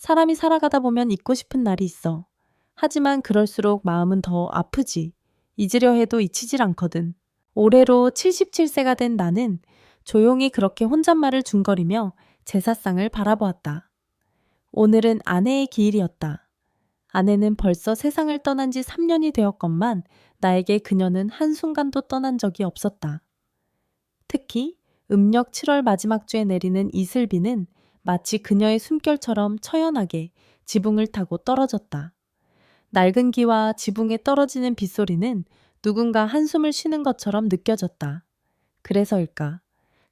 사람이 살아가다 보면 잊고 싶은 날이 있어. 하지만 그럴수록 마음은 더 아프지. 잊으려 해도 잊히질 않거든. 올해로 77세가 된 나는 조용히 그렇게 혼잣말을 중거리며 제사상을 바라보았다. 오늘은 아내의 기일이었다. 아내는 벌써 세상을 떠난 지 3년이 되었건만 나에게 그녀는 한순간도 떠난 적이 없었다. 특히 음력 7월 마지막 주에 내리는 이슬비는 마치 그녀의 숨결처럼 처연하게 지붕을 타고 떨어졌다. 낡은 기와 지붕에 떨어지는 빗소리는 누군가 한숨을 쉬는 것처럼 느껴졌다. 그래서일까?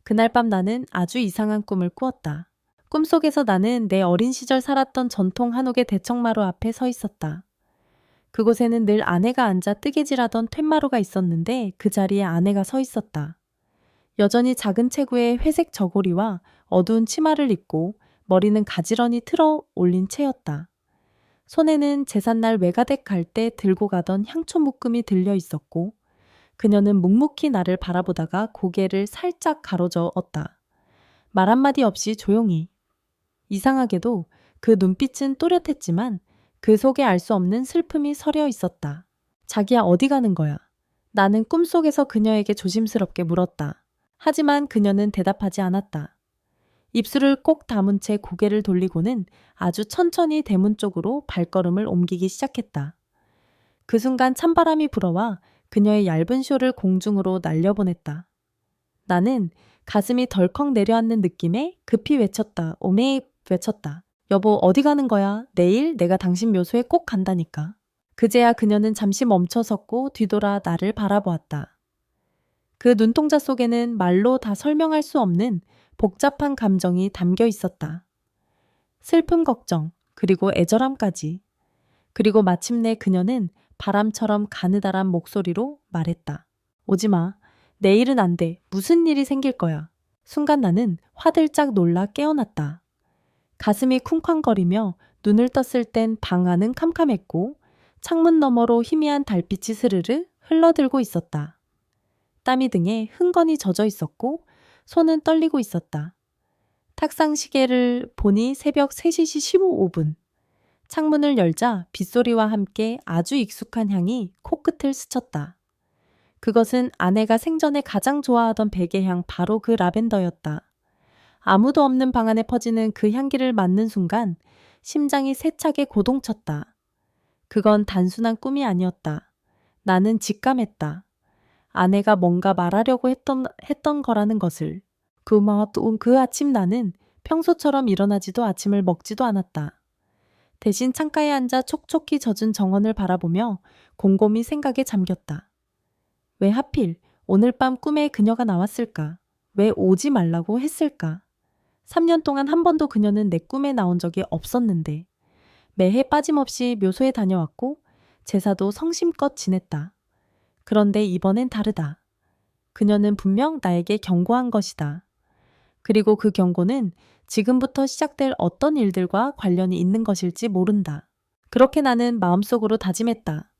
그날 밤 나는 아주 이상한 꿈을 꾸었다. 꿈속에서 나는 내 어린 시절 살았던 전통 한옥의 대청마루 앞에 서 있었다. 그곳에는 늘 아내가 앉아 뜨개질하던 툇마루가 있었는데 그 자리에 아내가 서 있었다. 여전히 작은 체구에 회색 저고리와 어두운 치마를 입고 머리는 가지런히 틀어 올린 채였다. 손에는 제삿날 외가댁 갈 때 들고 가던 향초 묶음이 들려 있었고 그녀는 묵묵히 나를 바라보다가 고개를 살짝 가로저었다. 말 한마디 없이 조용히. 이상하게도 그 눈빛은 또렷했지만 그 속에 알 수 없는 슬픔이 서려 있었다. 자기야 어디 가는 거야? 나는 꿈속에서 그녀에게 조심스럽게 물었다. 하지만 그녀는 대답하지 않았다. 입술을 꼭 다문 채 고개를 돌리고는 아주 천천히 대문 쪽으로 발걸음을 옮기기 시작했다. 그 순간 찬바람이 불어와 그녀의 얇은 쇼를 공중으로 날려보냈다. 나는 가슴이 덜컥 내려앉는 느낌에 급히 외쳤다. 오메 외쳤다. 여보 어디 가는 거야? 내일 내가 당신 묘소에 꼭 간다니까. 그제야 그녀는 잠시 멈춰섰고 뒤돌아 나를 바라보았다. 그 눈동자 속에는 말로 다 설명할 수 없는 복잡한 감정이 담겨 있었다. 슬픔 걱정, 그리고 애절함까지. 그리고 마침내 그녀는 바람처럼 가느다란 목소리로 말했다. 오지 마. 내일은 안 돼. 무슨 일이 생길 거야. 순간 나는 화들짝 놀라 깨어났다. 가슴이 쿵쾅거리며 눈을 떴을 땐 방 안은 캄캄했고 창문 너머로 희미한 달빛이 스르르 흘러들고 있었다. 땀이 등에 흥건히 젖어 있었고 손은 떨리고 있었다. 탁상 시계를 보니 새벽 3시 15분. 창문을 열자 빗소리와 함께 아주 익숙한 향이 코끝을 스쳤다. 그것은 아내가 생전에 가장 좋아하던 베개향 바로 그 라벤더였다. 아무도 없는 방 안에 퍼지는 그 향기를 맡는 순간 심장이 세차게 고동쳤다. 그건 단순한 꿈이 아니었다. 나는 직감했다. 아내가 뭔가 말하려고 했던 거라는 것을. 그 아침 나는 평소처럼 일어나지도 아침을 먹지도 않았다. 대신 창가에 앉아 촉촉히 젖은 정원을 바라보며 곰곰이 생각에 잠겼다. 왜 하필 오늘 밤 꿈에 그녀가 나왔을까? 왜 오지 말라고 했을까? 3년 동안 한 번도 그녀는 내 꿈에 나온 적이 없었는데 매해 빠짐없이 묘소에 다녀왔고 제사도 성심껏 지냈다. 그런데 이번엔 다르다. 그녀는 분명 나에게 경고한 것이다. 그리고 그 경고는 지금부터 시작될 어떤 일들과 관련이 있는 것일지 모른다. 그렇게 나는 마음속으로 다짐했다.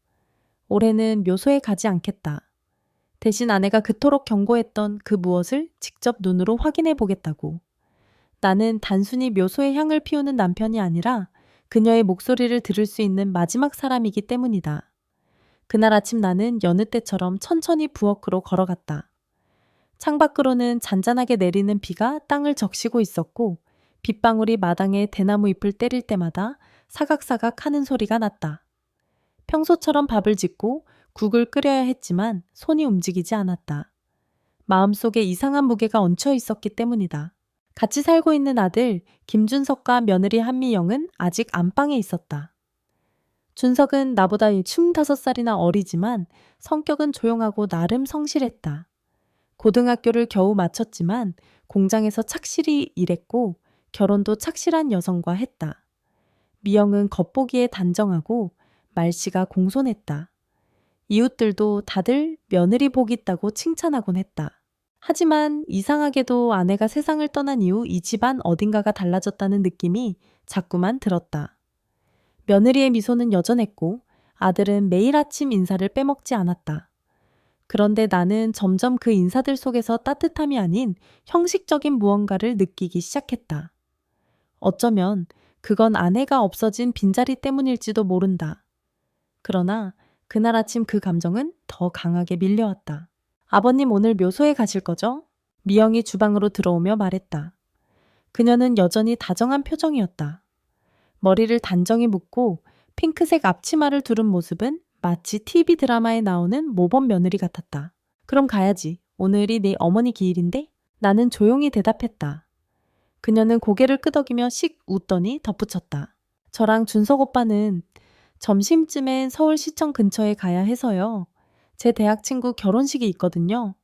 올해는 묘소에 가지 않겠다. 대신 아내가 그토록 경고했던 그 무엇을 직접 눈으로 확인해 보겠다고. 나는 단순히 묘소의 향을 피우는 남편이 아니라 그녀의 목소리를 들을 수 있는 마지막 사람이기 때문이다. 그날 아침 나는 여느 때처럼 천천히 부엌으로 걸어갔다. 창밖으로는 잔잔하게 내리는 비가 땅을 적시고 있었고 빗방울이 마당에 대나무 잎을 때릴 때마다 사각사각 하는 소리가 났다. 평소처럼 밥을 짓고 국을 끓여야 했지만 손이 움직이지 않았다. 마음속에 이상한 무게가 얹혀 있었기 때문이다. 같이 살고 있는 아들 김준석과 며느리 한미영은 아직 안방에 있었다. 준석은 나보다 25살이나 어리지만 성격은 조용하고 나름 성실했다. 고등학교를 겨우 마쳤지만 공장에서 착실히 일했고 결혼도 착실한 여성과 했다. 미영은 겉보기에 단정하고 말씨가 공손했다. 이웃들도 다들 며느리 복 있다고 칭찬하곤 했다. 하지만 이상하게도 아내가 세상을 떠난 이후 이 집안 어딘가가 달라졌다는 느낌이 자꾸만 들었다. 며느리의 미소는 여전했고 아들은 매일 아침 인사를 빼먹지 않았다. 그런데 나는 점점 그 인사들 속에서 따뜻함이 아닌 형식적인 무언가를 느끼기 시작했다. 어쩌면 그건 아내가 없어진 빈자리 때문일지도 모른다. 그러나 그날 아침 그 감정은 더 강하게 밀려왔다. 아버님 오늘 묘소에 가실 거죠? 미영이 주방으로 들어오며 말했다. 그녀는 여전히 다정한 표정이었다. 머리를 단정히 묶고 핑크색 앞치마를 두른 모습은 마치 TV 드라마에 나오는 모범 며느리 같았다. 그럼 가야지. 오늘이 네 어머니 기일인데? 나는 조용히 대답했다. 그녀는 고개를 끄덕이며 씩 웃더니 덧붙였다. 저랑 준석 오빠는 점심쯤엔 서울시청 근처에 가야 해서요. 제 대학 친구 결혼식이 있거든요.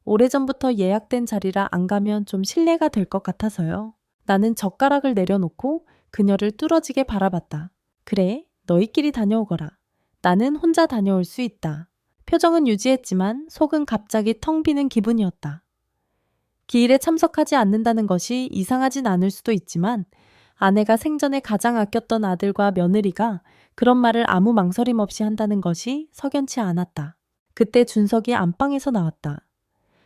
오래전부터 예약된 자리라 안 가면 좀 실례가 될 것 같아서요. 나는 젓가락을 내려놓고 그녀를 뚫어지게 바라봤다. 그래, 너희끼리 다녀오거라. 나는 혼자 다녀올 수 있다. 표정은 유지했지만 속은 갑자기 텅 비는 기분이었다. 기일에 참석하지 않는다는 것이 이상하진 않을 수도 있지만 아내가 생전에 가장 아꼈던 아들과 며느리가 그런 말을 아무 망설임 없이 한다는 것이 석연치 않았다. 그때 준석이 안방에서 나왔다.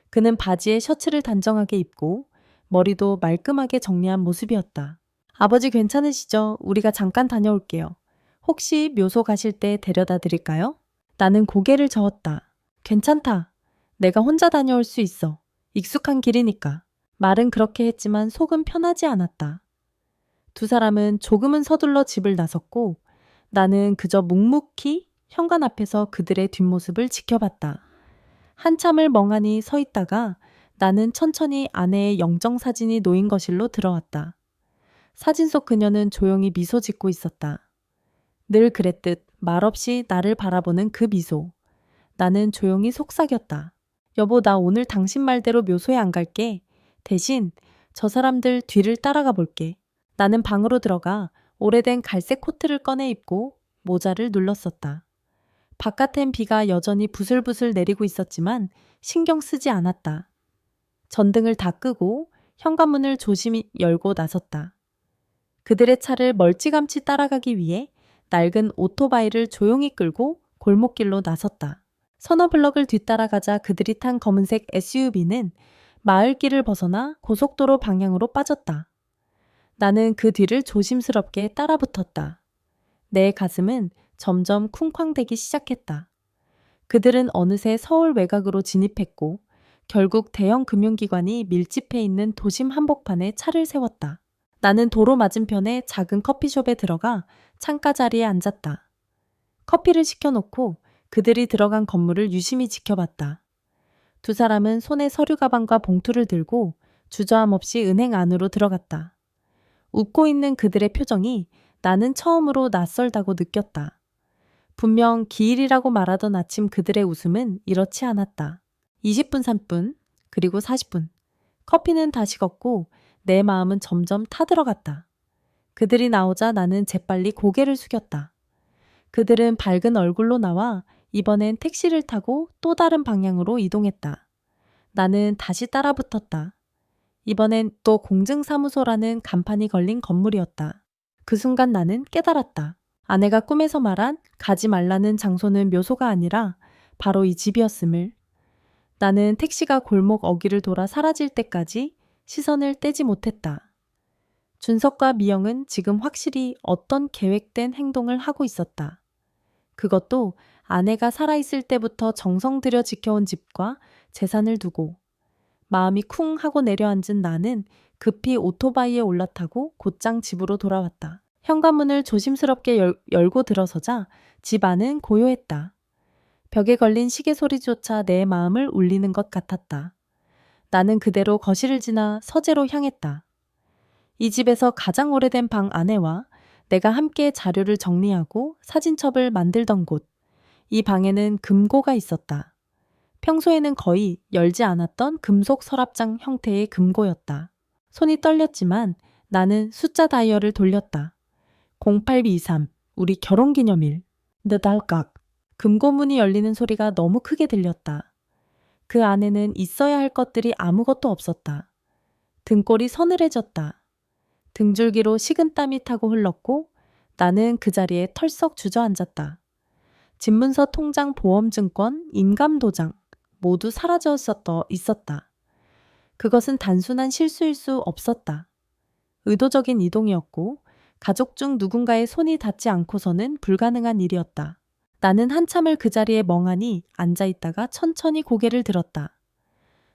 그는 바지에 셔츠를 단정하게 입고 머리도 말끔하게 정리한 모습이었다. 아버지 괜찮으시죠? 우리가 잠깐 다녀올게요. 혹시 묘소 가실 때 데려다 드릴까요? 나는 고개를 저었다. 괜찮다. 내가 혼자 다녀올 수 있어. 익숙한 길이니까. 말은 그렇게 했지만 속은 편하지 않았다. 두 사람은 조금은 서둘러 집을 나섰고 나는 그저 묵묵히 현관 앞에서 그들의 뒷모습을 지켜봤다. 한참을 멍하니 서 있다가 나는 천천히 아내의 영정사진이 놓인 거실로 들어왔다. 사진 속 그녀는 조용히 미소 짓고 있었다. 늘 그랬듯 말없이 나를 바라보는 그 미소. 나는 조용히 속삭였다. 여보, 나 오늘 당신 말대로 묘소에 안 갈게. 대신 저 사람들 뒤를 따라가 볼게. 나는 방으로 들어가 오래된 갈색 코트를 꺼내 입고 모자를 눌렀었다. 바깥엔 비가 여전히 부슬부슬 내리고 있었지만 신경 쓰지 않았다. 전등을 다 끄고 현관문을 조심히 열고 나섰다. 그들의 차를 멀찌감치 따라가기 위해 낡은 오토바이를 조용히 끌고 골목길로 나섰다. 서너 블럭을 뒤따라가자 그들이 탄 검은색 SUV는 마을길을 벗어나 고속도로 방향으로 빠졌다. 나는 그 뒤를 조심스럽게 따라붙었다. 내 가슴은 점점 쿵쾅대기 시작했다. 그들은 어느새 서울 외곽으로 진입했고 결국 대형 금융기관이 밀집해 있는 도심 한복판에 차를 세웠다. 나는 도로 맞은편의 작은 커피숍에 들어가 창가 자리에 앉았다. 커피를 시켜놓고 그들이 들어간 건물을 유심히 지켜봤다. 두 사람은 손에 서류 가방과 봉투를 들고 주저함 없이 은행 안으로 들어갔다. 웃고 있는 그들의 표정이 나는 처음으로 낯설다고 느꼈다. 분명 기일이라고 말하던 아침 그들의 웃음은 이렇지 않았다. 20분 3분, 그리고 40분. 커피는 다 식었고 내 마음은 점점 타들어갔다. 그들이 나오자 나는 재빨리 고개를 숙였다. 그들은 밝은 얼굴로 나와 이번엔 택시를 타고 또 다른 방향으로 이동했다. 나는 다시 따라붙었다. 이번엔 또 공증사무소라는 간판이 걸린 건물이었다. 그 순간 나는 깨달았다. 아내가 꿈에서 말한 가지 말라는 장소는 묘소가 아니라 바로 이 집이었음을. 나는 택시가 골목 어귀를 돌아 사라질 때까지 시선을 떼지 못했다. 준석과 미영은 지금 확실히 어떤 계획된 행동을 하고 있었다. 그것도 아내가 살아있을 때부터 정성 들여 지켜온 집과 재산을 두고. 마음이 쿵 하고 내려앉은 나는 급히 오토바이에 올라타고 곧장 집으로 돌아왔다. 현관문을 조심스럽게 열고 들어서자 집 안은 고요했다. 벽에 걸린 시계 소리조차 내 마음을 울리는 것 같았다. 나는 그대로 거실을 지나 서재로 향했다. 이 집에서 가장 오래된 방 아내와 내가 함께 자료를 정리하고 사진첩을 만들던 곳. 이 방에는 금고가 있었다. 평소에는 거의 열지 않았던 금속 서랍장 형태의 금고였다. 손이 떨렸지만 나는 숫자 다이얼을 돌렸다. 0823, 우리 결혼기념일. 느달깍. 금고문이 열리는 소리가 너무 크게 들렸다. 그 안에는 있어야 할 것들이 아무것도 없었다. 등골이 서늘해졌다. 등줄기로 식은땀이 타고 흘렀고 나는 그 자리에 털썩 주저앉았다. 집문서, 통장, 보험증권, 인감도장 모두 사라져 있었다. 그것은 단순한 실수일 수 없었다. 의도적인 이동이었고 가족 중 누군가의 손이 닿지 않고서는 불가능한 일이었다. 나는 한참을 그 자리에 멍하니 앉아있다가 천천히 고개를 들었다.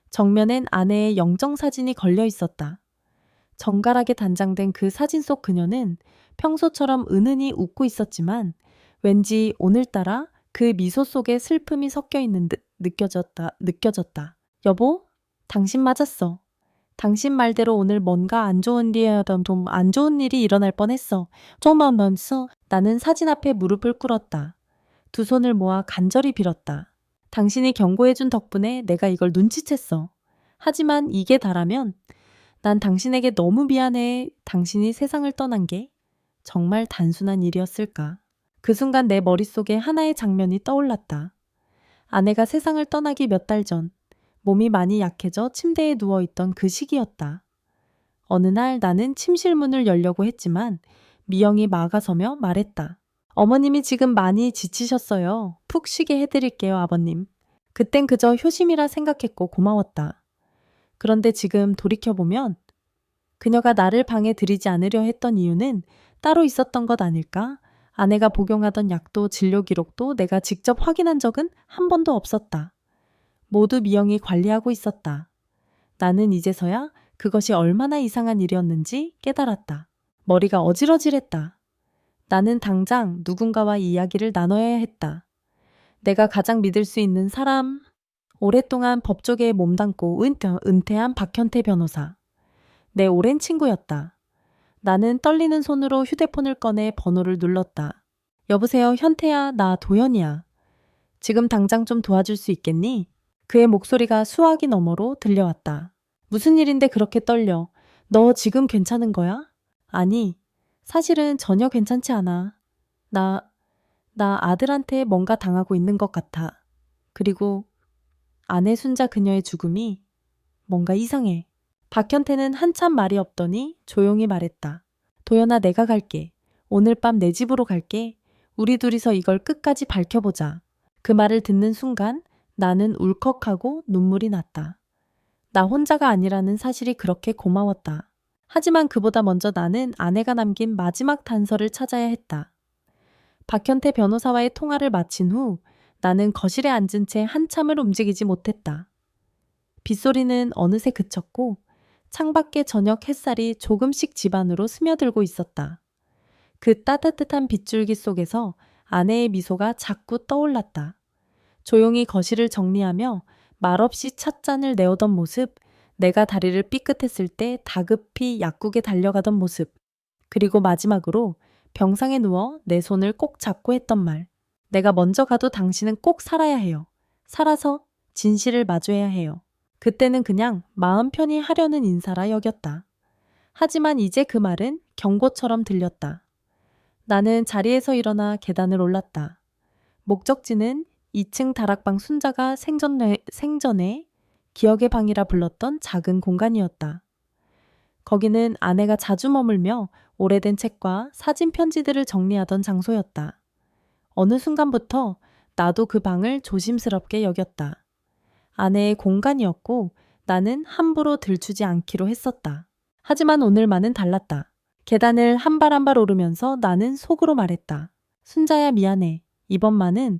정면엔 아내의 영정사진이 걸려 있었다. 정갈하게 단장된 그 사진 속 그녀는 평소처럼 은은히 웃고 있었지만 왠지 오늘따라 그 미소 속에 슬픔이 섞여 있는 듯 느껴졌다. 여보, 당신 맞았어. 당신 말대로 오늘 뭔가 안 좋은 일이 일어날 뻔했어. 좀만 멈춰. 나는 사진 앞에 무릎을 꿇었다. 두 손을 모아 간절히 빌었다. 당신이 경고해준 덕분에 내가 이걸 눈치챘어. 하지만 이게 다라면 난 당신에게 너무 미안해. 당신이 세상을 떠난 게 정말 단순한 일이었을까. 그 순간 내 머릿속에 하나의 장면이 떠올랐다. 아내가 세상을 떠나기 몇 달 전, 몸이 많이 약해져 침대에 누워있던 그 시기였다. 어느 날 나는 침실 문을 열려고 했지만 미영이 막아서며 말했다. 어머님이 지금 많이 지치셨어요. 푹 쉬게 해드릴게요, 아버님. 그땐 그저 효심이라 생각했고 고마웠다. 그런데 지금 돌이켜보면 그녀가 나를 방에 들이지 않으려 했던 이유는 따로 있었던 것 아닐까? 아내가 복용하던 약도 진료 기록도 내가 직접 확인한 적은 한 번도 없었다. 모두 미영이 관리하고 있었다. 나는 이제서야 그것이 얼마나 이상한 일이었는지 깨달았다. 머리가 어지러질했다. 나는 당장 누군가와 이야기를 나눠야 했다. 내가 가장 믿을 수 있는 사람, 오랫동안 법조계에 몸담고 은퇴한 박현태 변호사. 내 오랜 친구였다. 나는 떨리는 손으로 휴대폰을 꺼내 번호를 눌렀다. 여보세요, 현태야, 나 도현이야. 지금 당장 좀 도와줄 수 있겠니? 그의 목소리가 수화기 너머로 들려왔다. 무슨 일인데 그렇게 떨려? 너 지금 괜찮은 거야? 아니, 사실은 전혀 괜찮지 않아. 나 아들한테 뭔가 당하고 있는 것 같아. 그리고 아내 순자 그녀의 죽음이 뭔가 이상해. 박현태는 한참 말이 없더니 조용히 말했다. 도연아, 내가 갈게. 오늘 밤 내 집으로 갈게. 우리 둘이서 이걸 끝까지 밝혀보자. 그 말을 듣는 순간 나는 울컥하고 눈물이 났다. 나 혼자가 아니라는 사실이 그렇게 고마웠다. 하지만 그보다 먼저 나는 아내가 남긴 마지막 단서를 찾아야 했다. 박현태 변호사와의 통화를 마친 후 나는 거실에 앉은 채 한참을 움직이지 못했다. 빗소리는 어느새 그쳤고 창밖의 저녁 햇살이 조금씩 집 안으로 스며들고 있었다. 그 따뜻한 빗줄기 속에서 아내의 미소가 자꾸 떠올랐다. 조용히 거실을 정리하며 말없이 찻잔을 내오던 모습, 내가 다리를 삐끗했을 때 다급히 약국에 달려가던 모습, 그리고 마지막으로 병상에 누워 내 손을 꼭 잡고 했던 말. 내가 먼저 가도 당신은 꼭 살아야 해요. 살아서 진실을 마주해야 해요. 그때는 그냥 마음 편히 하려는 인사라 여겼다. 하지만 이제 그 말은 경고처럼 들렸다. 나는 자리에서 일어나 계단을 올랐다. 목적지는 2층 다락방 순자가 생전에 기억의 방이라 불렀던 작은 공간이었다. 거기는 아내가 자주 머물며 오래된 책과 사진 편지들을 정리하던 장소였다. 어느 순간부터 나도 그 방을 조심스럽게 여겼다. 아내의 공간이었고 나는 함부로 들추지 않기로 했었다. 하지만 오늘만은 달랐다. 계단을 한 발 한 발 오르면서 나는 속으로 말했다. 순자야, 미안해. 이번만은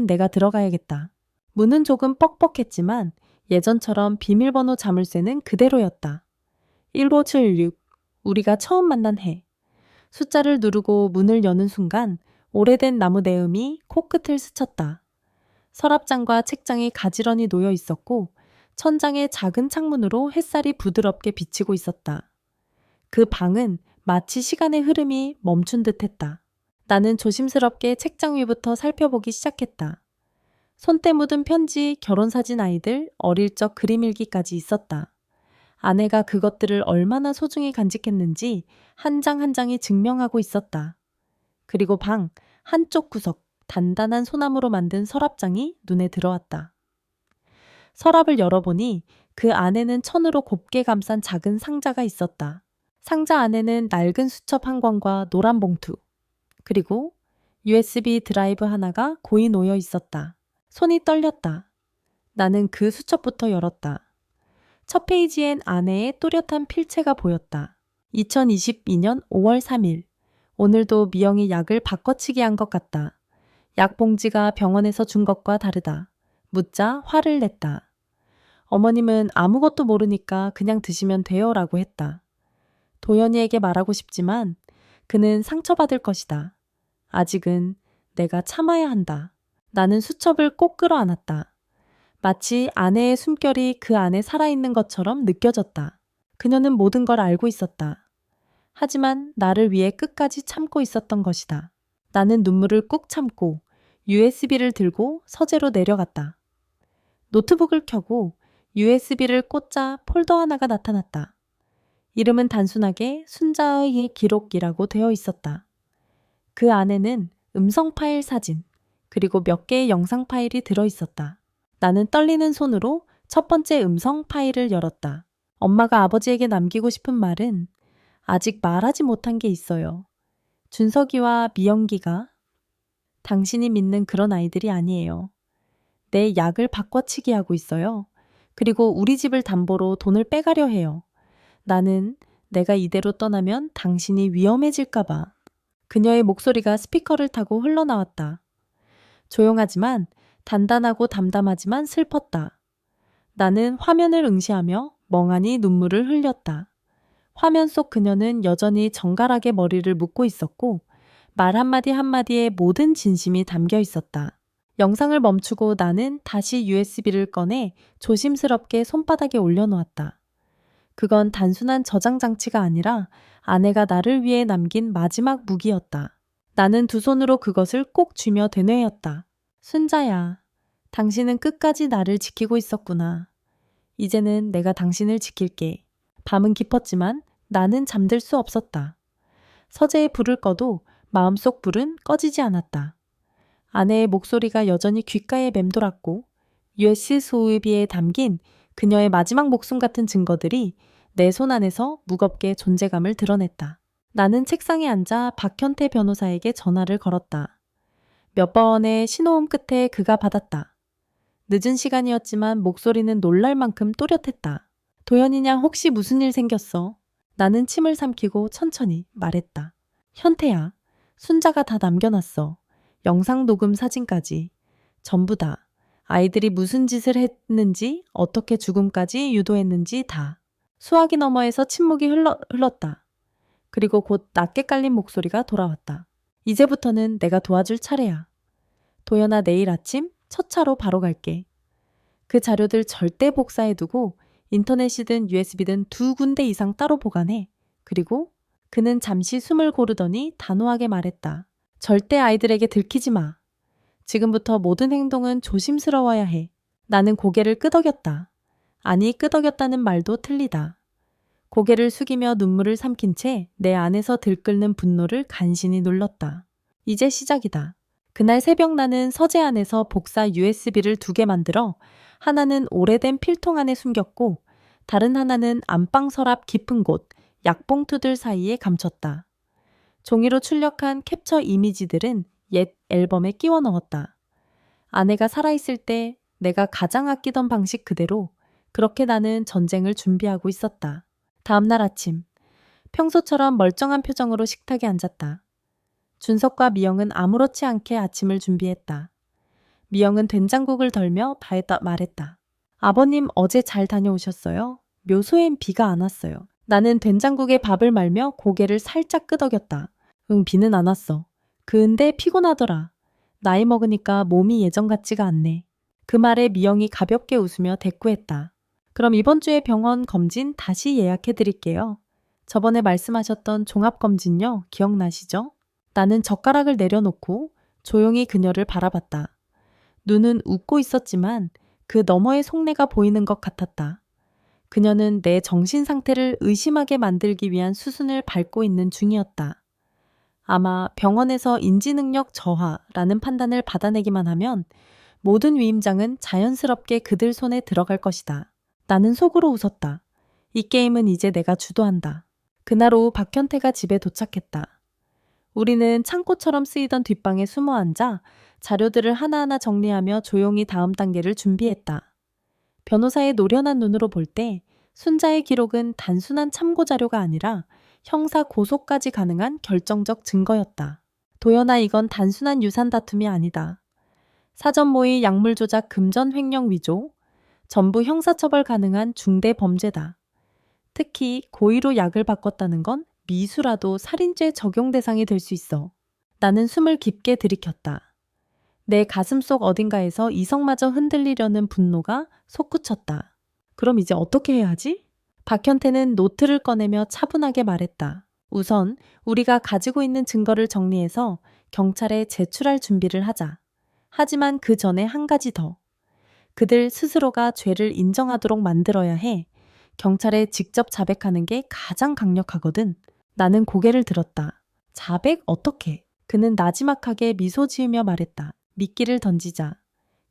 내가 들어가야겠다. 문은 조금 뻑뻑했지만 예전처럼 비밀번호 자물쇠는 그대로였다. 1576, 우리가 처음 만난 해. 숫자를 누르고 문을 여는 순간 오래된 나무 내음이 코끝을 스쳤다. 서랍장과 책장이 가지런히 놓여 있었고 천장의 작은 창문으로 햇살이 부드럽게 비치고 있었다. 그 방은 마치 시간의 흐름이 멈춘 듯했다. 나는 조심스럽게 책장 위부터 살펴보기 시작했다. 손때 묻은 편지, 결혼사진 아이들, 어릴 적 그림 일기까지 있었다. 아내가 그것들을 얼마나 소중히 간직했는지 한 장 한 장이 증명하고 있었다. 그리고 방 한쪽 구석, 단단한 소나무로 만든 서랍장이 눈에 들어왔다. 서랍을 열어보니 그 안에는 천으로 곱게 감싼 작은 상자가 있었다. 상자 안에는 낡은 수첩 한 권과 노란 봉투, 그리고 USB 드라이브 하나가 고이 놓여 있었다. 손이 떨렸다. 나는 그 수첩부터 열었다. 첫 페이지엔 아내의 또렷한 필체가 보였다. 2022년 5월 3일. 오늘도 미영이 약을 바꿔치기 한 것 같다. 약 봉지가 병원에서 준 것과 다르다. 묻자 화를 냈다. 어머님은 아무것도 모르니까 그냥 드시면 돼요 라고 했다. 도연이에게 말하고 싶지만 그는 상처받을 것이다. 아직은 내가 참아야 한다. 나는 수첩을 꼭 끌어안았다. 마치 아내의 숨결이 그 안에 살아있는 것처럼 느껴졌다. 그녀는 모든 걸 알고 있었다. 하지만 나를 위해 끝까지 참고 있었던 것이다. 나는 눈물을 꾹 참고 USB를 들고 서재로 내려갔다. 노트북을 켜고 USB를 꽂자 폴더 하나가 나타났다. 이름은 단순하게 순자의 기록이라고 되어 있었다. 그 안에는 음성 파일 사진, 그리고 몇 개의 영상 파일이 들어 있었다. 나는 떨리는 손으로 첫 번째 음성 파일을 열었다. 엄마가 아버지에게 남기고 싶은 말은 아직 말하지 못한 게 있어요. 준석이와 미영기가 당신이 믿는 그런 아이들이 아니에요. 내 약을 바꿔치기 하고 있어요. 그리고 우리 집을 담보로 돈을 빼가려 해요. 나는 내가 이대로 떠나면 당신이 위험해질까봐. 그녀의 목소리가 스피커를 타고 흘러나왔다. 조용하지만 단단하고 담담하지만 슬펐다. 나는 화면을 응시하며 멍하니 눈물을 흘렸다. 화면 속 그녀는 여전히 정갈하게 머리를 묶고 있었고 말 한마디 한마디에 모든 진심이 담겨 있었다. 영상을 멈추고 나는 다시 USB를 꺼내 조심스럽게 손바닥에 올려놓았다. 그건 단순한 저장 장치가 아니라 아내가 나를 위해 남긴 마지막 무기였다. 나는 두 손으로 그것을 꼭 쥐며 되뇌었다. 순자야, 당신은 끝까지 나를 지키고 있었구나. 이제는 내가 당신을 지킬게. 밤은 깊었지만 나는 잠들 수 없었다. 서재에 불을 꺼도 마음속 불은 꺼지지 않았다. 아내의 목소리가 여전히 귓가에 맴돌았고 USB 소음기에 담긴 그녀의 마지막 목숨 같은 증거들이 내 손 안에서 무겁게 존재감을 드러냈다. 나는 책상에 앉아 박현태 변호사에게 전화를 걸었다. 몇 번의 신호음 끝에 그가 받았다. 늦은 시간이었지만 목소리는 놀랄 만큼 또렷했다. 도연이냐, 혹시 무슨 일 생겼어? 나는 침을 삼키고 천천히 말했다. 현태야, 순자가 다 남겨놨어. 영상 녹음 사진까지. 전부 다. 아이들이 무슨 짓을 했는지, 어떻게 죽음까지 유도했는지 다. 수화기 너머에서 침묵이 흘렀다. 그리고 곧 낮게 깔린 목소리가 돌아왔다. 이제부터는 내가 도와줄 차례야. 도연아, 내일 아침 첫 차로 바로 갈게. 그 자료들 절대 복사해두고 인터넷이든 USB든 2군데 이상 따로 보관해. 그리고 그는 잠시 숨을 고르더니 단호하게 말했다. 절대 아이들에게 들키지 마. 지금부터 모든 행동은 조심스러워야 해. 나는 고개를 끄덕였다. 아니, 끄덕였다는 말도 틀리다. 고개를 숙이며 눈물을 삼킨 채 내 안에서 들끓는 분노를 간신히 눌렀다. 이제 시작이다. 그날 새벽 나는 서재 안에서 복사 USB를 2개 만들어 하나는 오래된 필통 안에 숨겼고 다른 하나는 안방 서랍 깊은 곳 약봉투들 사이에 감췄다. 종이로 출력한 캡처 이미지들은 옛 앨범에 끼워 넣었다. 아내가 살아있을 때 내가 가장 아끼던 방식 그대로 그렇게 나는 전쟁을 준비하고 있었다. 다음 날 아침, 평소처럼 멀쩡한 표정으로 식탁에 앉았다. 준석과 미영은 아무렇지 않게 아침을 준비했다. 미영은 된장국을 덜며 말했다. 아버님 어제 잘 다녀오셨어요? 묘소엔 비가 안 왔어요. 나는 된장국에 밥을 말며 고개를 살짝 끄덕였다. 응, 비는 안 왔어. 근데 피곤하더라. 나이 먹으니까 몸이 예전 같지가 않네. 그 말에 미영이 가볍게 웃으며 대꾸했다. 그럼 이번 주에 병원 검진 다시 예약해 드릴게요. 저번에 말씀하셨던 종합검진요, 기억나시죠? 나는 젓가락을 내려놓고 조용히 그녀를 바라봤다. 눈은 웃고 있었지만 그 너머의 속내가 보이는 것 같았다. 그녀는 내 정신 상태를 의심하게 만들기 위한 수순을 밟고 있는 중이었다. 아마 병원에서 인지능력 저하라는 판단을 받아내기만 하면 모든 위임장은 자연스럽게 그들 손에 들어갈 것이다. 나는 속으로 웃었다. 이 게임은 이제 내가 주도한다. 그날 오후 박현태가 집에 도착했다. 우리는 창고처럼 쓰이던 뒷방에 숨어 앉아 자료들을 하나하나 정리하며 조용히 다음 단계를 준비했다. 변호사의 노련한 눈으로 볼 때 순자의 기록은 단순한 참고 자료가 아니라 형사 고소까지 가능한 결정적 증거였다. 도연아, 이건 단순한 유산 다툼이 아니다. 사전 모의, 약물 조작, 금전 횡령 위조, 전부 형사처벌 가능한 중대 범죄다. 특히 고의로 약을 바꿨다는 건 미수라도 살인죄 적용 대상이 될 수 있어. 나는 숨을 깊게 들이켰다. 내 가슴속 어딘가에서 이성마저 흔들리려는 분노가 솟구쳤다. 그럼 이제 어떻게 해야 하지? 박현태는 노트를 꺼내며 차분하게 말했다. 우선 우리가 가지고 있는 증거를 정리해서 경찰에 제출할 준비를 하자. 하지만 그 전에 한 가지 더. 그들 스스로가 죄를 인정하도록 만들어야 해. 경찰에 직접 자백하는 게 가장 강력하거든. 나는 고개를 들었다. 자백 어떻게? 그는 나지막하게 미소 지으며 말했다. 미끼를 던지자.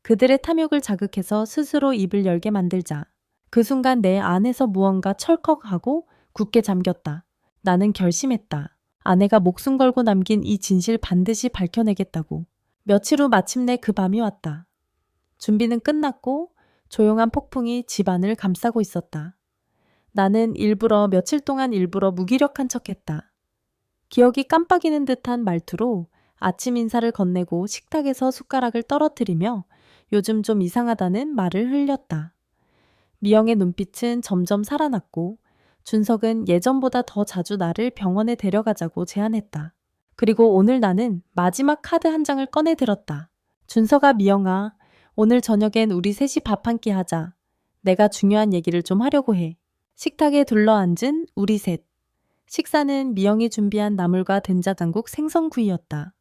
그들의 탐욕을 자극해서 스스로 입을 열게 만들자. 그 순간 내 안에서 무언가 철컥하고 굳게 잠겼다. 나는 결심했다. 아내가 목숨 걸고 남긴 이 진실 반드시 밝혀내겠다고. 며칠 후 마침내 그 밤이 왔다. 준비는 끝났고 조용한 폭풍이 집안을 감싸고 있었다. 나는 며칠 동안 일부러 무기력한 척했다. 기억이 깜빡이는 듯한 말투로 아침 인사를 건네고 식탁에서 숟가락을 떨어뜨리며 요즘 좀 이상하다는 말을 흘렸다. 미영의 눈빛은 점점 살아났고 준석은 예전보다 더 자주 나를 병원에 데려가자고 제안했다. 그리고 오늘 나는 마지막 카드 한 장을 꺼내 들었다. 준석아, 미영아, 오늘 저녁엔 우리 셋이 밥 한 끼 하자. 내가 중요한 얘기를 좀 하려고 해. 식탁에 둘러앉은 우리 셋. 식사는 미영이 준비한 나물과 된장국국 생선구이였다.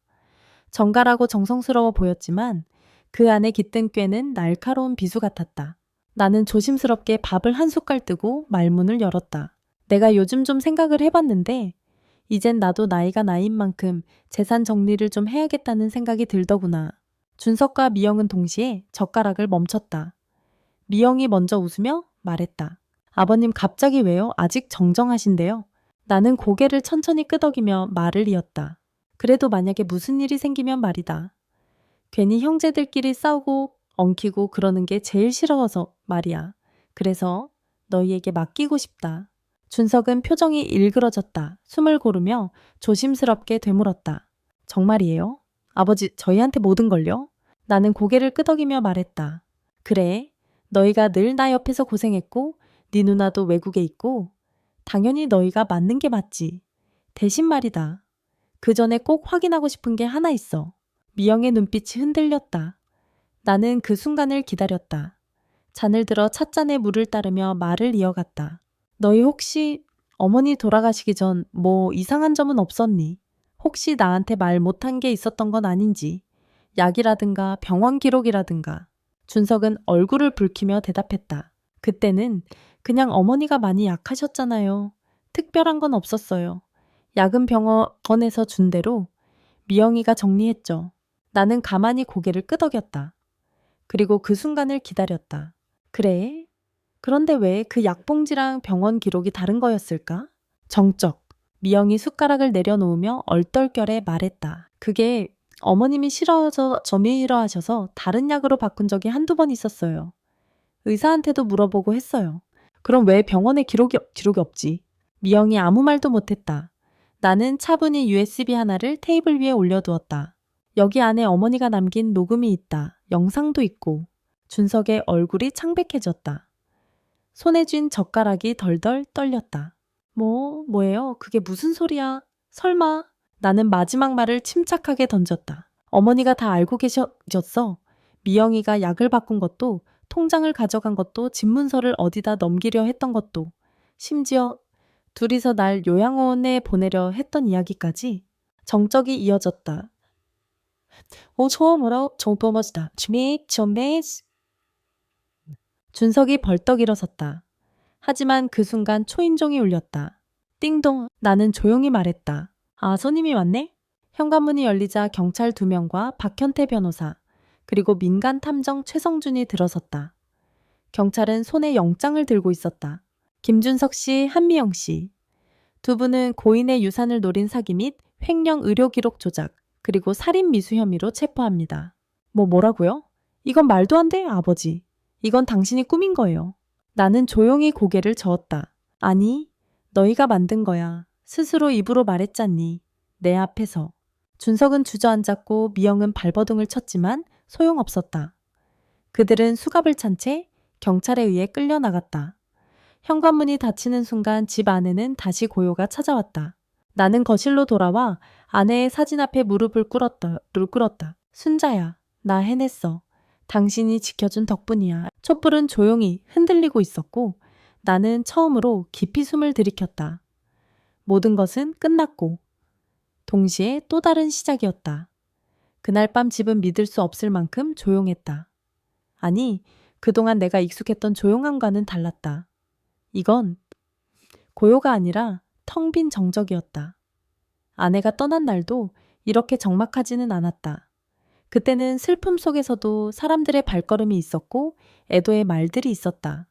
정갈하고 정성스러워 보였지만 그 안에 깃든 꾀는 날카로운 비수 같았다. 나는 조심스럽게 밥을 한 숟갈 뜨고 말문을 열었다. 내가 요즘 좀 생각을 해봤는데 이젠 나도 나이가 나인 만큼 재산 정리를 좀 해야겠다는 생각이 들더구나. 준석과 미영은 동시에 젓가락을 멈췄다. 미영이 먼저 웃으며 말했다. 아버님 갑자기 왜요? 아직 정정하신데요. 나는 고개를 천천히 끄덕이며 말을 이었다. 그래도 만약에 무슨 일이 생기면 말이다. 괜히 형제들끼리 싸우고 엉키고 그러는 게 제일 싫어서 말이야. 그래서 너희에게 맡기고 싶다. 준석은 표정이 일그러졌다. 숨을 고르며 조심스럽게 되물었다. 정말이에요? 아버지, 저희한테 모든 걸요? 나는 고개를 끄덕이며 말했다. 그래, 너희가 늘 나 옆에서 고생했고 네 누나도 외국에 있고 당연히 너희가 맞는 게 맞지. 대신 말이다. 그 전에 꼭 확인하고 싶은 게 하나 있어. 미영의 눈빛이 흔들렸다. 나는 그 순간을 기다렸다. 잔을 들어 찻잔에 물을 따르며 말을 이어갔다. 너희 혹시 어머니 돌아가시기 전 뭐 이상한 점은 없었니? 혹시 나한테 말 못한 게 있었던 건 아닌지. 약이라든가 병원 기록이라든가. 준석은 얼굴을 붉히며 대답했다. 그때는 그냥 어머니가 많이 약하셨잖아요. 특별한 건 없었어요. 약은 병원에서 준 대로 미영이가 정리했죠. 나는 가만히 고개를 끄덕였다. 그리고 그 순간을 기다렸다. 그래? 그런데 왜 그 약봉지랑 병원 기록이 다른 거였을까? 정적. 미영이 숟가락을 내려놓으며 얼떨결에 말했다. 그게 어머님이 싫어하셔서 다른 약으로 바꾼 적이 한두 번 있었어요. 의사한테도 물어보고 했어요. 그럼 왜 병원에 기록이 없지? 미영이 아무 말도 못했다. 나는 차분히 USB 하나를 테이블 위에 올려두었다. 여기 안에 어머니가 남긴 녹음이 있다. 영상도 있고. 준석의 얼굴이 창백해졌다. 손에 쥔 젓가락이 덜덜 떨렸다. 뭐예요? 그게 무슨 소리야? 설마? 나는 마지막 말을 침착하게 던졌다. 어머니가 다 알고 계셨어. 미영이가 약을 바꾼 것도, 통장을 가져간 것도, 집문서를 어디다 넘기려 했던 것도, 심지어 둘이서 날 요양원에 보내려 했던 이야기까지. 정적이 이어졌다. 처음으로 정보머스다. 준석이 벌떡 일어섰다. 하지만 그 순간 초인종이 울렸다. 띵동. 나는 조용히 말했다. 아, 손님이 왔네? 현관문이 열리자 경찰 2명과 박현태 변호사, 그리고 민간 탐정 최성준이 들어섰다. 경찰은 손에 영장을 들고 있었다. 김준석 씨, 한미영 씨. 두 분은 고인의 유산을 노린 사기 및 횡령 의료 기록 조작, 그리고 살인 미수 혐의로 체포합니다. 뭐라고요? 이건 말도 안 돼, 아버지. 이건 당신이 꾸민 거예요. 나는 조용히 고개를 저었다. 아니, 너희가 만든 거야. 스스로 입으로 말했잖니. 내 앞에서. 준석은 주저앉았고 미영은 발버둥을 쳤지만 소용없었다. 그들은 수갑을 찬 채 경찰에 의해 끌려나갔다. 현관문이 닫히는 순간 집 안에는 다시 고요가 찾아왔다. 나는 거실로 돌아와 아내의 사진 앞에 무릎을 꿇었다. 순자야, 나 해냈어. 당신이 지켜준 덕분이야. 촛불은 조용히 흔들리고 있었고 나는 처음으로 깊이 숨을 들이켰다. 모든 것은 끝났고 동시에 또 다른 시작이었다. 그날 밤 집은 믿을 수 없을 만큼 조용했다. 아니, 그동안 내가 익숙했던 조용함과는 달랐다. 이건 고요가 아니라 텅 빈 정적이었다. 아내가 떠난 날도 이렇게 적막하지는 않았다. 그때는 슬픔 속에서도 사람들의 발걸음이 있었고 애도의 말들이 있었다.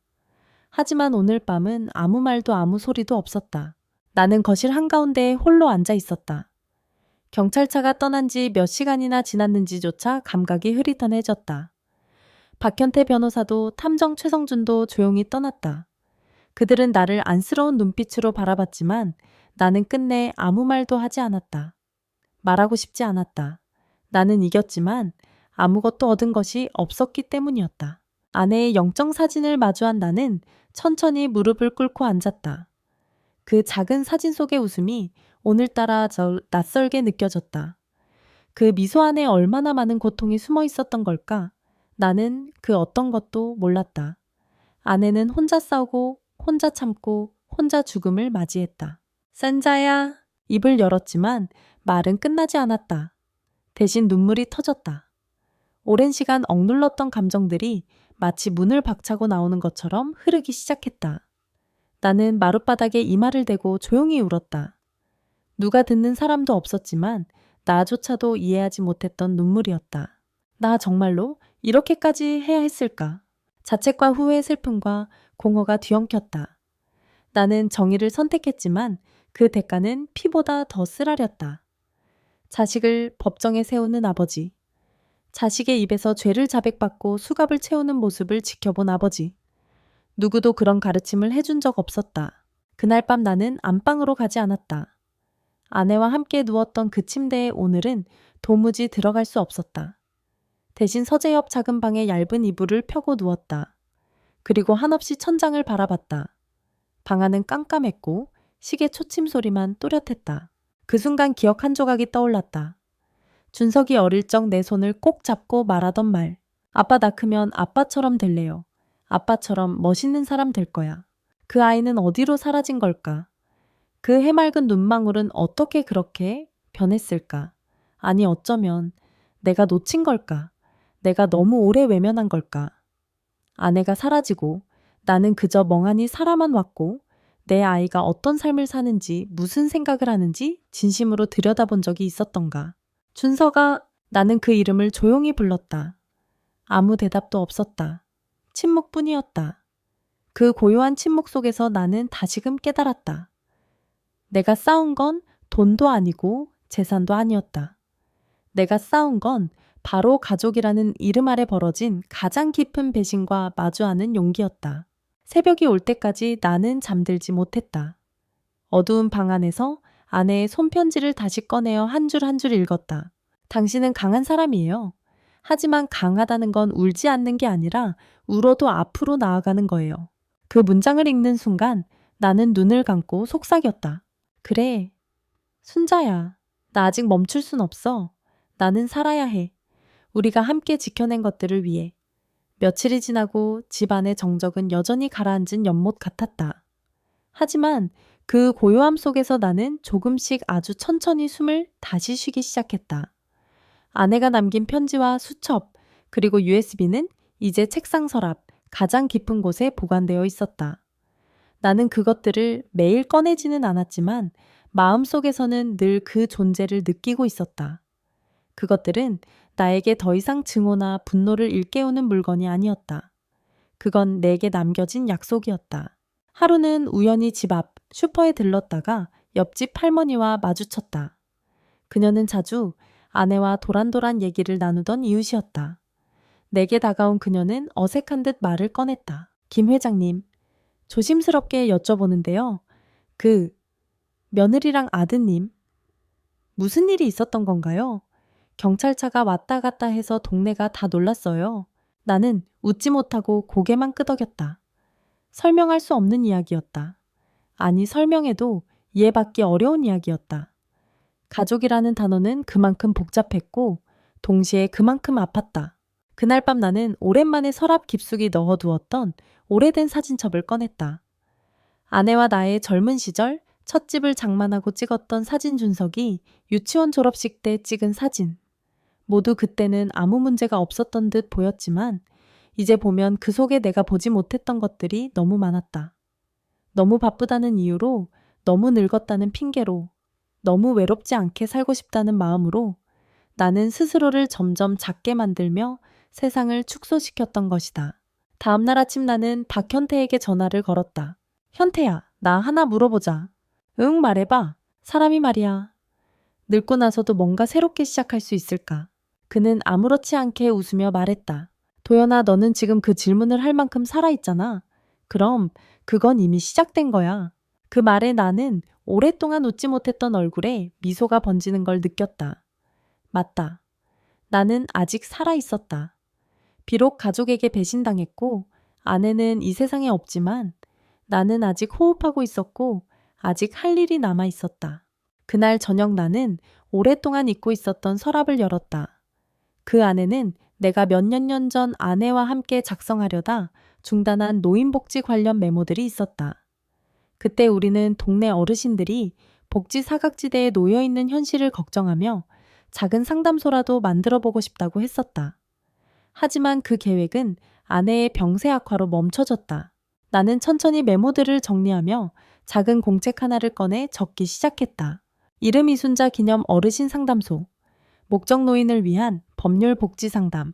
하지만 오늘 밤은 아무 말도 아무 소리도 없었다. 나는 거실 한가운데에 홀로 앉아 있었다. 경찰차가 떠난 지 몇 시간이나 지났는지조차 감각이 흐릿해졌다. 박현태 변호사도 탐정 최성준도 조용히 떠났다. 그들은 나를 안쓰러운 눈빛으로 바라봤지만 나는 끝내 아무 말도 하지 않았다. 말하고 싶지 않았다. 나는 이겼지만 아무것도 얻은 것이 없었기 때문이었다. 아내의 영정 사진을 마주한 나는 천천히 무릎을 꿇고 앉았다. 그 작은 사진 속의 웃음이 오늘따라 낯설게 느껴졌다. 그 미소 안에 얼마나 많은 고통이 숨어 있었던 걸까? 나는 그 어떤 것도 몰랐다. 아내는 혼자 싸우고 혼자 참고 혼자 죽음을 맞이했다. 산자야. 입을 열었지만 말은 끝나지 않았다. 대신 눈물이 터졌다. 오랜 시간 억눌렀던 감정들이 마치 문을 박차고 나오는 것처럼 흐르기 시작했다. 나는 마룻바닥에 이마를 대고 조용히 울었다. 누가 듣는 사람도 없었지만 나조차도 이해하지 못했던 눈물이었다. 나 정말로 이렇게까지 해야 했을까? 자책과 후회의 슬픔과 공허가 뒤엉켰다. 나는 정의를 선택했지만 그 대가는 피보다 더 쓰라렸다. 자식을 법정에 세우는 아버지. 자식의 입에서 죄를 자백받고 수갑을 채우는 모습을 지켜본 아버지. 누구도 그런 가르침을 해준 적 없었다. 그날 밤 나는 안방으로 가지 않았다. 아내와 함께 누웠던 그 침대에 오늘은 도무지 들어갈 수 없었다. 대신 서재 옆 작은 방에 얇은 이불을 펴고 누웠다. 그리고 한없이 천장을 바라봤다. 방 안은 깜깜했고 시계 초침 소리만 또렷했다. 그 순간 기억 한 조각이 떠올랐다. 준석이 어릴 적 내 손을 꼭 잡고 말하던 말. 아빠 나 크면 아빠처럼 될래요. 아빠처럼 멋있는 사람 될 거야. 그 아이는 어디로 사라진 걸까? 그 해맑은 눈망울은 어떻게 그렇게 변했을까? 아니 어쩌면 내가 놓친 걸까? 내가 너무 오래 외면한 걸까? 아내가 사라지고 나는 그저 멍하니 살아만 왔고 내 아이가 어떤 삶을 사는지 무슨 생각을 하는지 진심으로 들여다본 적이 있었던가? 준서가 나는 그 이름을 조용히 불렀다. 아무 대답도 없었다. 침묵뿐이었다. 그 고요한 침묵 속에서 나는 다시금 깨달았다. 내가 쌓은 건 돈도 아니고 재산도 아니었다. 내가 쌓은 건 바로 가족이라는 이름 아래 벌어진 가장 깊은 배신과 마주하는 용기였다. 새벽이 올 때까지 나는 잠들지 못했다. 어두운 방 안에서 아내의 손편지를 다시 꺼내어 한 줄 한 줄 읽었다. 당신은 강한 사람이에요. 하지만 강하다는 건 울지 않는 게 아니라 울어도 앞으로 나아가는 거예요. 그 문장을 읽는 순간 나는 눈을 감고 속삭였다. 그래, 순자야. 나 아직 멈출 순 없어. 나는 살아야 해. 우리가 함께 지켜낸 것들을 위해. 며칠이 지나고 집안의 정적은 여전히 가라앉은 연못 같았다. 하지만 그 고요함 속에서 나는 조금씩 아주 천천히 숨을 다시 쉬기 시작했다. 아내가 남긴 편지와 수첩, 그리고 USB는 이제 책상 서랍, 가장 깊은 곳에 보관되어 있었다. 나는 그것들을 매일 꺼내지는 않았지만 마음속에서는 늘 그 존재를 느끼고 있었다. 그것들은 나에게 더 이상 증오나 분노를 일깨우는 물건이 아니었다. 그건 내게 남겨진 약속이었다. 하루는 우연히 집 앞 슈퍼에 들렀다가 옆집 할머니와 마주쳤다. 그녀는 자주 아내와 도란도란 얘기를 나누던 이웃이었다. 내게 다가온 그녀는 어색한 듯 말을 꺼냈다. 김 회장님, 조심스럽게 여쭤보는데요. 며느리랑 아드님. 무슨 일이 있었던 건가요? 경찰차가 왔다 갔다 해서 동네가 다 놀랐어요. 나는 웃지 못하고 고개만 끄덕였다. 설명할 수 없는 이야기였다. 아니, 설명해도 이해받기 어려운 이야기였다. 가족이라는 단어는 그만큼 복잡했고 동시에 그만큼 아팠다. 그날 밤 나는 오랜만에 서랍 깊숙이 넣어두었던 오래된 사진첩을 꺼냈다. 아내와 나의 젊은 시절 첫 집을 장만하고 찍었던 사진 준석이 유치원 졸업식 때 찍은 사진. 모두 그때는 아무 문제가 없었던 듯 보였지만 이제 보면 그 속에 내가 보지 못했던 것들이 너무 많았다. 너무 바쁘다는 이유로, 너무 늙었다는 핑계로, 너무 외롭지 않게 살고 싶다는 마음으로 나는 스스로를 점점 작게 만들며 세상을 축소시켰던 것이다. 다음날 아침 나는 박현태에게 전화를 걸었다. 현태야, 나 하나 물어보자. 응, 말해봐. 사람이 말이야. 늙고 나서도 뭔가 새롭게 시작할 수 있을까? 그는 아무렇지 않게 웃으며 말했다. 도연아, 너는 지금 그 질문을 할 만큼 살아있잖아. 그럼 그건 이미 시작된 거야. 그 말에 나는 오랫동안 웃지 못했던 얼굴에 미소가 번지는 걸 느꼈다. 맞다. 나는 아직 살아있었다. 비록 가족에게 배신당했고 아내는 이 세상에 없지만 나는 아직 호흡하고 있었고 아직 할 일이 남아 있었다. 그날 저녁 나는 오랫동안 잊고 있었던 서랍을 열었다. 그 안에는 내가 몇 년 전 아내와 함께 작성하려다 중단한 노인복지 관련 메모들이 있었다. 그때 우리는 동네 어르신들이 복지 사각지대에 놓여 있는 현실을 걱정하며 작은 상담소라도 만들어 보고 싶다고 했었다. 하지만 그 계획은 아내의 병세 악화로 멈춰졌다. 나는 천천히 메모들을 정리하며 작은 공책 하나를 꺼내 적기 시작했다. 이름 이순자 기념 어르신 상담소, 목적 노인을 위한 법률 복지 상담,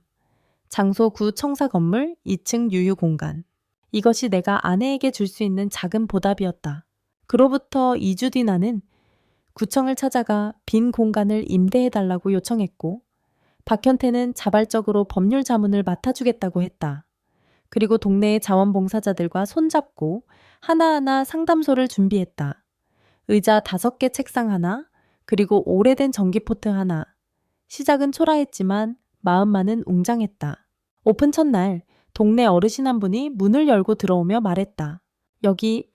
장소 구 청사 건물 2층 유유 공간. 이것이 내가 아내에게 줄 수 있는 작은 보답이었다. 그로부터 2주 뒤 나는 구청을 찾아가 빈 공간을 임대해달라고 요청했고 박현태는 자발적으로 법률 자문을 맡아주겠다고 했다. 그리고 동네의 자원봉사자들과 손잡고 하나하나 상담소를 준비했다. 의자 5개 책상 하나, 그리고 오래된 전기포트 하나. 시작은 초라했지만 마음만은 웅장했다. 오픈 첫날 동네 어르신 한 분이 문을 열고 들어오며 말했다. 여기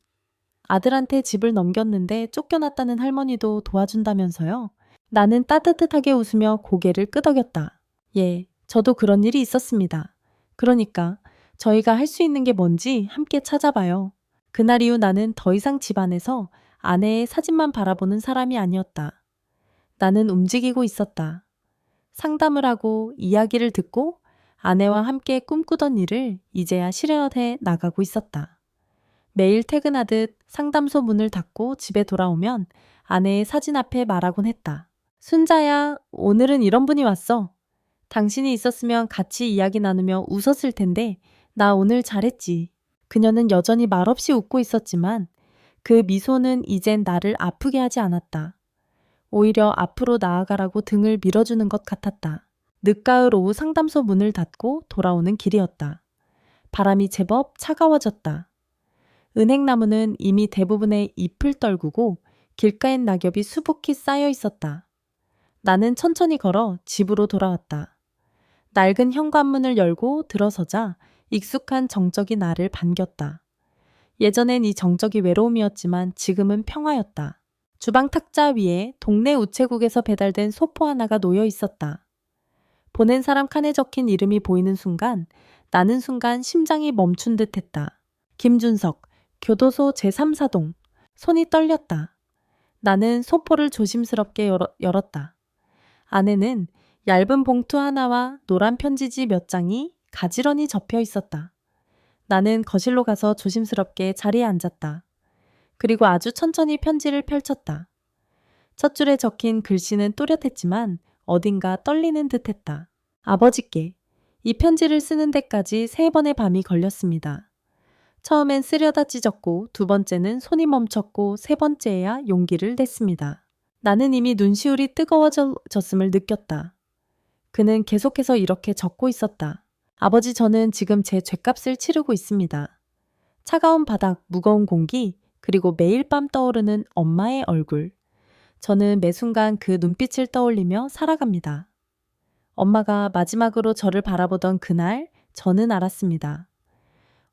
아들한테 집을 넘겼는데 쫓겨났다는 할머니도 도와준다면서요? 나는 따뜻하게 웃으며 고개를 끄덕였다. 예, 저도 그런 일이 있었습니다. 그러니까 저희가 할 수 있는 게 뭔지 함께 찾아봐요. 그날 이후 나는 더 이상 집안에서 아내의 사진만 바라보는 사람이 아니었다. 나는 움직이고 있었다. 상담을 하고 이야기를 듣고 아내와 함께 꿈꾸던 일을 이제야 실현해 나가고 있었다. 매일 퇴근하듯 상담소 문을 닫고 집에 돌아오면 아내의 사진 앞에 말하곤 했다. 순자야, 오늘은 이런 분이 왔어. 당신이 있었으면 같이 이야기 나누며 웃었을 텐데 나 오늘 잘했지. 그녀는 여전히 말없이 웃고 있었지만 그 미소는 이젠 나를 아프게 하지 않았다. 오히려 앞으로 나아가라고 등을 밀어주는 것 같았다. 늦가을 오후 상담소 문을 닫고 돌아오는 길이었다. 바람이 제법 차가워졌다. 은행나무는 이미 대부분의 잎을 떨구고 길가엔 낙엽이 수북히 쌓여 있었다. 나는 천천히 걸어 집으로 돌아왔다. 낡은 현관문을 열고 들어서자 익숙한 정적이 나를 반겼다. 예전엔 이 정적이 외로움이었지만 지금은 평화였다. 주방 탁자 위에 동네 우체국에서 배달된 소포 하나가 놓여 있었다. 보낸 사람 칸에 적힌 이름이 보이는 순간 나는 순간 심장이 멈춘 듯 했다. 김준석, 교도소 제3사동. 손이 떨렸다. 나는 소포를 조심스럽게 열었다. 안에는 얇은 봉투 하나와 노란 편지지 몇 장이 가지런히 접혀 있었다. 나는 거실로 가서 조심스럽게 자리에 앉았다. 그리고 아주 천천히 편지를 펼쳤다. 첫 줄에 적힌 글씨는 또렷했지만 어딘가 떨리는 듯했다. 아버지께 이 편지를 쓰는 데까지 3번의 밤이 걸렸습니다. 처음엔 쓰려다 찢었고 2번째는 손이 멈췄고 3번째야 용기를 냈습니다. 나는 이미 눈시울이 뜨거워졌음을 느꼈다. 그는 계속해서 이렇게 적고 있었다. 아버지, 저는 지금 제 죗값을 치르고 있습니다. 차가운 바닥, 무거운 공기, 그리고 매일 밤 떠오르는 엄마의 얼굴. 저는 매 순간 그 눈빛을 떠올리며 살아갑니다. 엄마가 마지막으로 저를 바라보던 그날 저는 알았습니다.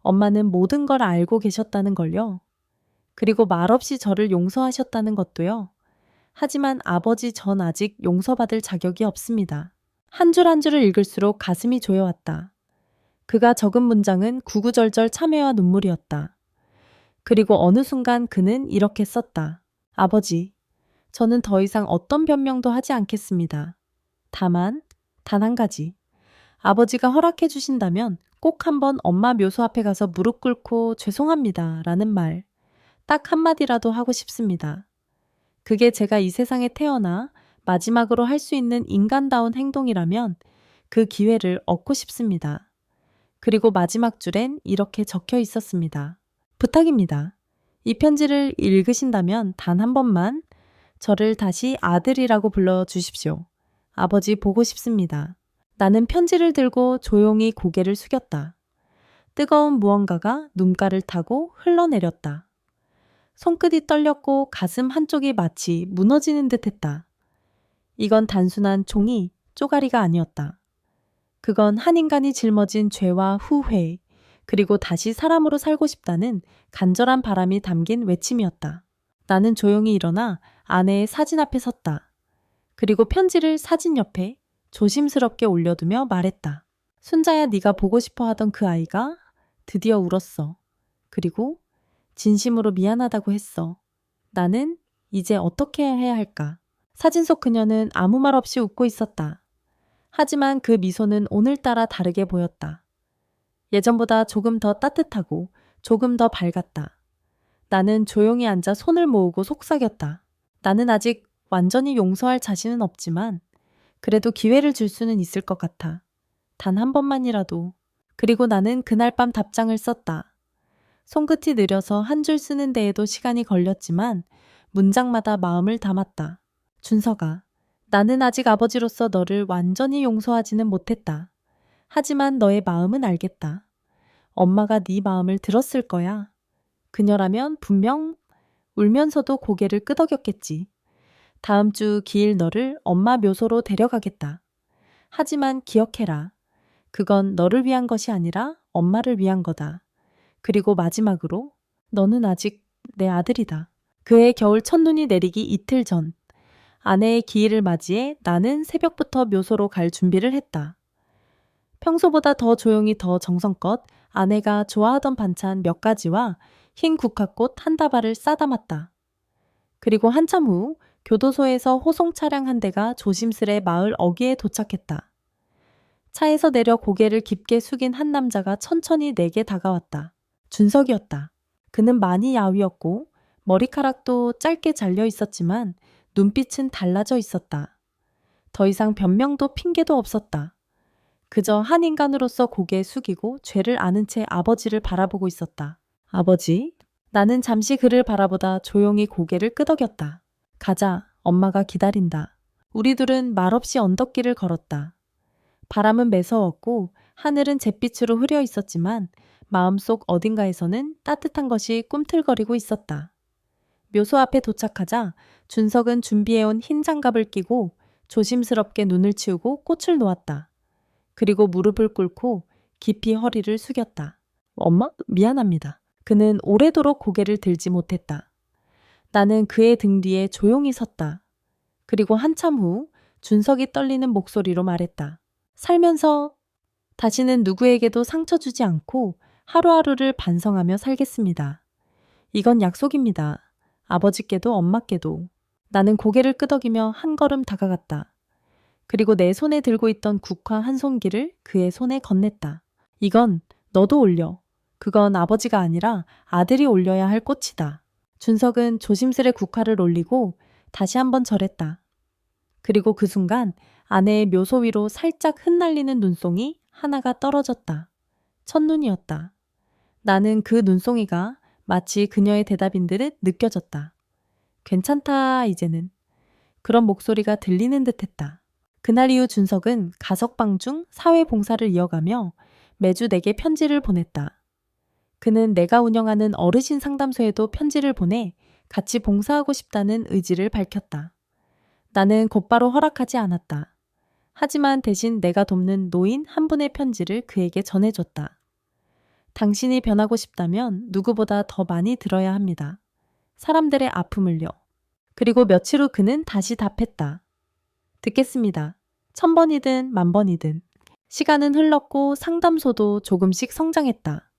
엄마는 모든 걸 알고 계셨다는 걸요. 그리고 말없이 저를 용서하셨다는 것도요. 하지만 아버지 전 아직 용서받을 자격이 없습니다. 한 줄 한 줄을 읽을수록 가슴이 조여왔다. 그가 적은 문장은 구구절절 참회와 눈물이었다. 그리고 어느 순간 그는 이렇게 썼다. 아버지, 저는 더 이상 어떤 변명도 하지 않겠습니다. 다만 단 한 가지. 아버지가 허락해 주신다면 꼭 한번 엄마 묘소 앞에 가서 무릎 꿇고 죄송합니다 라는 말 딱 한마디라도 하고 싶습니다. 그게 제가 이 세상에 태어나 마지막으로 할 수 있는 인간다운 행동이라면 그 기회를 얻고 싶습니다. 그리고 마지막 줄엔 이렇게 적혀 있었습니다. 부탁입니다. 이 편지를 읽으신다면 단 한 번만 저를 다시 아들이라고 불러주십시오. 아버지 보고 싶습니다. 나는 편지를 들고 조용히 고개를 숙였다. 뜨거운 무언가가 눈가를 타고 흘러내렸다. 손끝이 떨렸고 가슴 한쪽이 마치 무너지는 듯 했다. 이건 단순한 종이, 쪼가리가 아니었다. 그건 한 인간이 짊어진 죄와 후회, 그리고 다시 사람으로 살고 싶다는 간절한 바람이 담긴 외침이었다. 나는 조용히 일어나 아내의 사진 앞에 섰다. 그리고 편지를 사진 옆에 조심스럽게 올려두며 말했다. 순자야, 네가 보고 싶어 하던 그 아이가 드디어 울었어. 그리고 진심으로 미안하다고 했어. 나는 이제 어떻게 해야 할까? 사진 속 그녀는 아무 말 없이 웃고 있었다. 하지만 그 미소는 오늘따라 다르게 보였다. 예전보다 조금 더 따뜻하고 조금 더 밝았다. 나는 조용히 앉아 손을 모으고 속삭였다. 나는 아직 완전히 용서할 자신은 없지만 그래도 기회를 줄 수는 있을 것 같아. 단 한 번만이라도. 그리고 나는 그날 밤 답장을 썼다. 손끝이 느려서 한 줄 쓰는 데에도 시간이 걸렸지만 문장마다 마음을 담았다. 준서가, 나는 아직 아버지로서 너를 완전히 용서하지는 못했다. 하지만 너의 마음은 알겠다. 엄마가 네 마음을 들었을 거야. 그녀라면 분명 울면서도 고개를 끄덕였겠지. 다음 주 기일 너를 엄마 묘소로 데려가겠다. 하지만 기억해라. 그건 너를 위한 것이 아니라 엄마를 위한 거다. 그리고 마지막으로 너는 아직 내 아들이다. 그해 겨울 첫눈이 내리기 이틀 전 아내의 기일을 맞이해 나는 새벽부터 묘소로 갈 준비를 했다. 평소보다 더 조용히 더 정성껏 아내가 좋아하던 반찬 몇 가지와 흰 국화꽃 한 다발을 싸담았다. 그리고 한참 후 교도소에서 호송 차량 한 대가 조심스레 마을 어귀에 도착했다. 차에서 내려 고개를 깊게 숙인 한 남자가 천천히 내게 다가왔다. 준석이었다. 그는 많이 야위었고 머리카락도 짧게 잘려 있었지만 눈빛은 달라져 있었다. 더 이상 변명도 핑계도 없었다. 그저 한 인간으로서 고개 숙이고 죄를 아는 채 아버지를 바라보고 있었다. 아버지? 나는 잠시 그를 바라보다 조용히 고개를 끄덕였다. 가자, 엄마가 기다린다. 우리 둘은 말없이 언덕길을 걸었다. 바람은 매서웠고 하늘은 잿빛으로 흐려 있었지만 마음속 어딘가에서는 따뜻한 것이 꿈틀거리고 있었다. 묘소 앞에 도착하자 준석은 준비해온 흰 장갑을 끼고 조심스럽게 눈을 치우고 꽃을 놓았다. 그리고 무릎을 꿇고 깊이 허리를 숙였다. 엄마? 미안합니다. 그는 오래도록 고개를 들지 못했다. 나는 그의 등 뒤에 조용히 섰다. 그리고 한참 후 준석이 떨리는 목소리로 말했다. 살면서 다시는 누구에게도 상처 주지 않고 하루하루를 반성하며 살겠습니다. 이건 약속입니다. 아버지께도 엄마께도. 나는 고개를 끄덕이며 한 걸음 다가갔다. 그리고 내 손에 들고 있던 국화 한 송기를 그의 손에 건넸다. 이건 너도 올려. 그건 아버지가 아니라 아들이 올려야 할 꽃이다. 준석은 조심스레 국화를 올리고 다시 한번 절했다. 그리고 그 순간 아내의 묘소 위로 살짝 흩날리는 눈송이 하나가 떨어졌다. 첫눈이었다. 나는 그 눈송이가 마치 그녀의 대답인 듯 느껴졌다. 괜찮다, 이제는. 그런 목소리가 들리는 듯했다. 그날 이후 준석은 가석방 중 사회봉사를 이어가며 매주 내게 편지를 보냈다. 그는 내가 운영하는 어르신 상담소에도 편지를 보내 같이 봉사하고 싶다는 의지를 밝혔다. 나는 곧바로 허락하지 않았다. 하지만 대신 내가 돕는 노인 한 분의 편지를 그에게 전해줬다. 당신이 변하고 싶다면 누구보다 더 많이 들어야 합니다. 사람들의 아픔을요. 그리고 며칠 후 그는 다시 답했다. 듣겠습니다. 1000번이든 10,000번이든. 시간은 흘렀고 상담소도 조금씩 성장했다.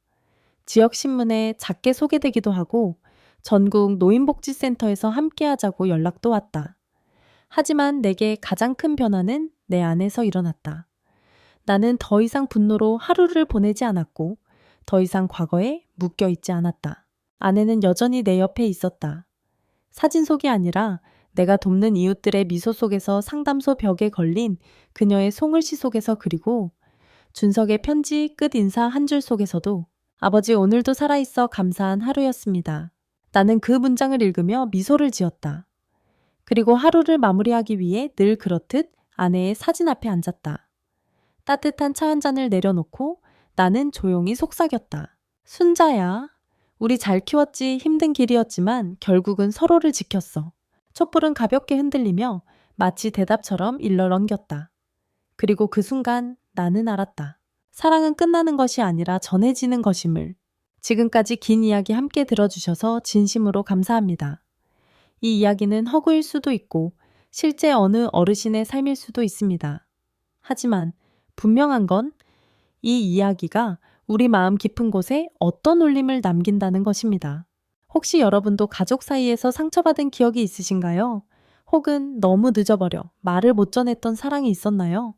지역신문에 작게 소개되기도 하고 전국 노인복지센터에서 함께하자고 연락도 왔다. 하지만 내게 가장 큰 변화는 내 안에서 일어났다. 나는 더 이상 분노로 하루를 보내지 않았고 더 이상 과거에 묶여 있지 않았다. 아내는 여전히 내 옆에 있었다. 사진 속이 아니라 내가 돕는 이웃들의 미소 속에서 상담소 벽에 걸린 그녀의 송글씨 속에서 그리고 준석의 편지 끝 인사 한 줄 속에서도 아버지 오늘도 살아있어 감사한 하루였습니다. 나는 그 문장을 읽으며 미소를 지었다. 그리고 하루를 마무리하기 위해 늘 그렇듯 아내의 사진 앞에 앉았다. 따뜻한 차 한 잔을 내려놓고 나는 조용히 속삭였다. 순자야, 우리 잘 키웠지 힘든 길이었지만 결국은 서로를 지켰어. 촛불은 가볍게 흔들리며 마치 대답처럼 일러 넘겼다. 그리고 그 순간 나는 알았다. 사랑은 끝나는 것이 아니라 전해지는 것임을. 지금까지 긴 이야기 함께 들어주셔서 진심으로 감사합니다. 이 이야기는 허구일 수도 있고 실제 어느 어르신의 삶일 수도 있습니다. 하지만 분명한 건 이 이야기가 우리 마음 깊은 곳에 어떤 울림을 남긴다는 것입니다. 혹시 여러분도 가족 사이에서 상처받은 기억이 있으신가요? 혹은 너무 늦어버려 말을 못 전했던 사랑이 있었나요?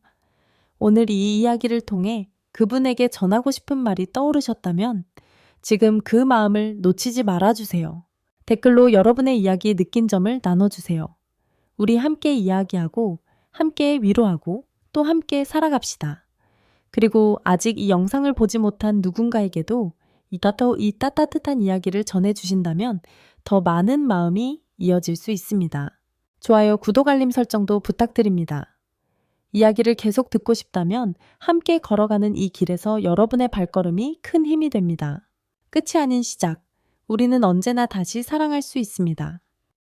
오늘 이 이야기를 통해 그분에게 전하고 싶은 말이 떠오르셨다면 지금 그 마음을 놓치지 말아주세요. 댓글로 여러분의 이야기 느낀 점을 나눠주세요. 우리 함께 이야기하고 함께 위로하고 또 함께 살아갑시다. 그리고 아직 이 영상을 보지 못한 누군가에게도 이 따뜻한 이야기를 전해주신다면 더 많은 마음이 이어질 수 있습니다. 좋아요, 구독, 알림 설정도 부탁드립니다. 이야기를 계속 듣고 싶다면 함께 걸어가는 이 길에서 여러분의 발걸음이 큰 힘이 됩니다. 끝이 아닌 시작. 우리는 언제나 다시 사랑할 수 있습니다.